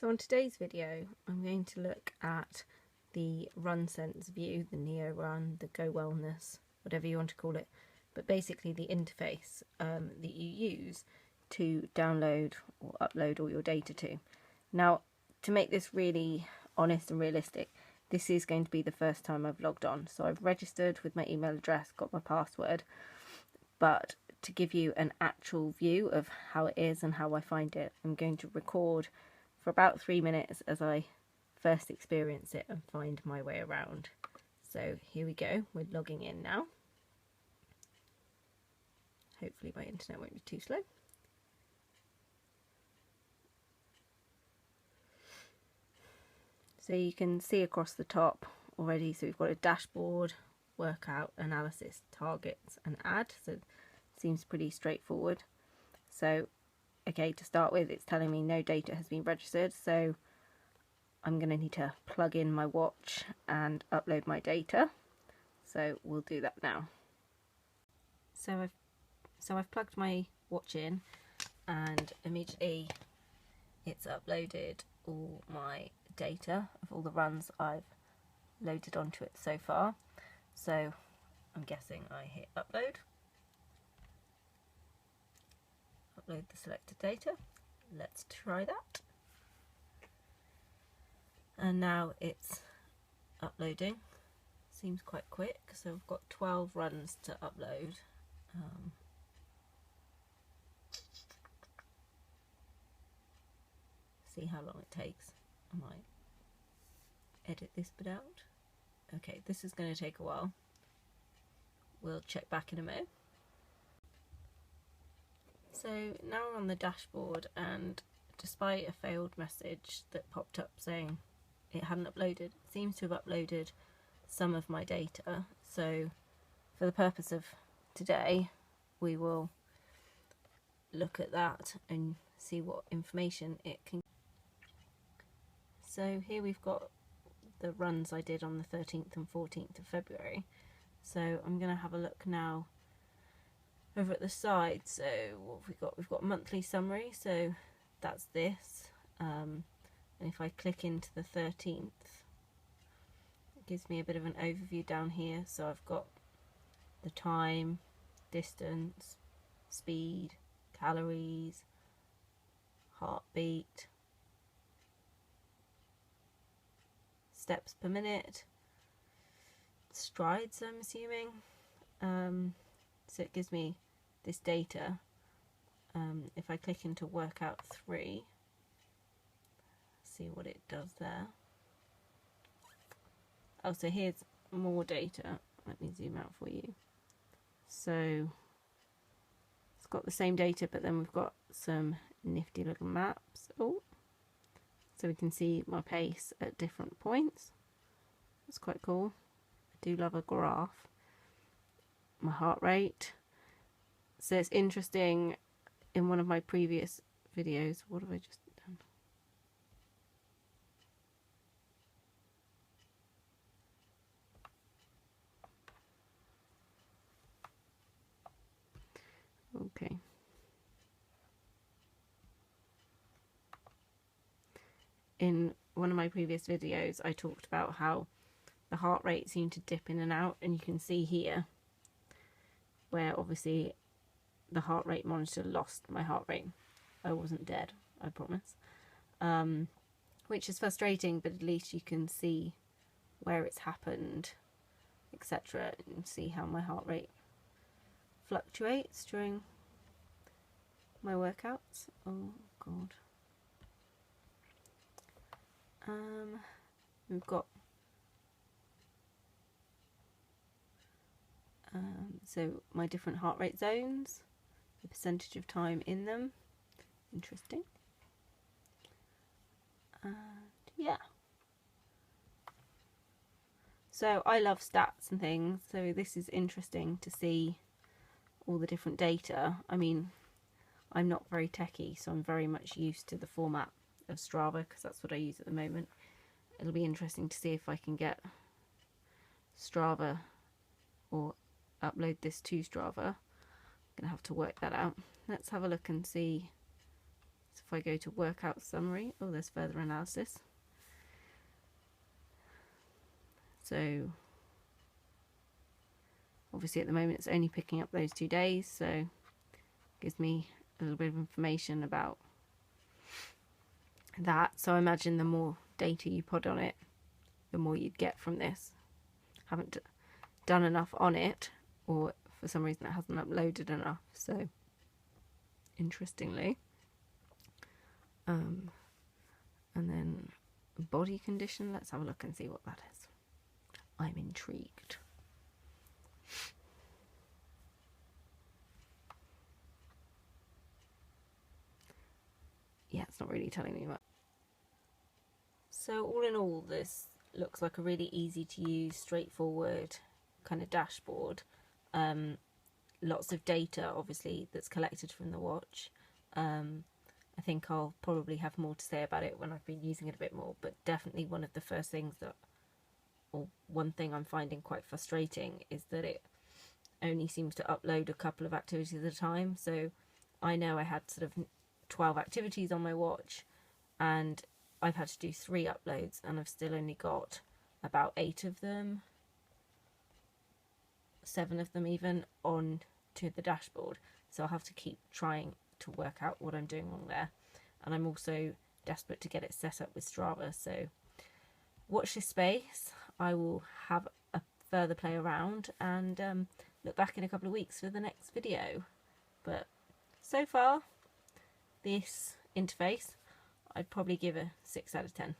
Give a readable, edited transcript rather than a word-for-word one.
So on today's video, I'm going to look at the Runsense View, the Neo Run, the Go Wellness, whatever you want to call it, but basically the interface that you use to download or upload all your data to. Now, to make this really honest and realistic, this is going to be the first time I've logged on. So I've registered with my email address, got my password, but to give you an actual view of how it is and how I find it, I'm going to record for about 3 minutes as I first experience it and find my way around. So here we go, we're logging in now. Hopefully my internet won't be too slow. So you can see across the top already, so we've got a dashboard, workout, analysis, targets and add, so it seems pretty straightforward. So okay, to start with, it's telling me no data has been registered, so I'm going to need to plug in my watch and upload my data. So we'll do that now. So I've plugged my watch in, and immediately it's uploaded all my data of all the runs I've loaded onto it so far. So I'm guessing I hit upload. Upload the selected data. Let's try that. And now it's uploading. Seems quite quick. So I've got 12 runs to upload. See how long it takes. I might edit this bit out. Okay, this is going to take a while. We'll check back in a minute. So now we're on the dashboard, and despite a failed message that popped up saying it hadn't uploaded, it seems to have uploaded some of my data. So for the purpose of today, we will look at that and see what information it can. So here we've got the runs I did on the 13th and 14th of February. So I'm going to have a look now over at the side. So what have we got? We've got monthly summary, so that's this. And if I click into the 13th, it gives me a bit of an overview down here. So I've got the time, distance, speed, calories, heartbeat, steps per minute, strides, I'm assuming. So it gives me this data. If I click into workout 3, see what it does there. Oh, so here's more data. Let me zoom out for you. So it's got the same data, but then we've got some nifty looking maps. Oh, so we can see my pace at different points. That's quite cool. I do love a graph. My heart rate. So it's interesting, in one of my previous videos, what have I just done? Okay. In one of my previous videos, I talked about how the heart rate seemed to dip in and out, and you can see here where obviously the heart rate monitor lost my heart rate. I wasn't dead, I promise. Which is frustrating, but at least you can see where it's happened, etc., and see how my heart rate fluctuates during my workouts. Oh god. We've got so my different heart rate zones, the percentage of time in them. Interesting. And yeah. So I love stats and things, so this is interesting to see all the different data. I mean, I'm not very techie, so I'm very much used to the format of Strava because that's what I use at the moment. It'll be interesting to see if I can get Strava or upload this to Strava. I'm gonna have to work that out. Let's have a look and see So if I go to workout summary, oh, there's further analysis. So obviously at the moment it's only picking up those 2 days, so it gives me a little bit of information about that. So I imagine the more data you put on it, the more you'd get from this. Haven't done enough on it, or for some reason it hasn't uploaded enough, so interestingly. And then body condition, let's have a look and see what that is. I'm intrigued. Yeah, it's not really telling me much. So all in all, this looks like a really easy to use, straightforward kind of dashboard. Lots of data obviously that's collected from the watch. I think I'll probably have more to say about it when I've been using it a bit more, but definitely one of the first things that, or one thing I'm finding quite frustrating, is that it only seems to upload a couple of activities at a time. So I know I had sort of 12 activities on my watch, and I've had to do 3 uploads, and I've still only got about 8 of them, 7 of them even, on to the dashboard. So I'll have to keep trying to work out what I'm doing wrong there. And I'm also desperate to get it set up with Strava, so watch this space. I will have a further play around and look back in a couple of weeks for the next video. But so far, this interface, I'd probably give a 6 out of 10.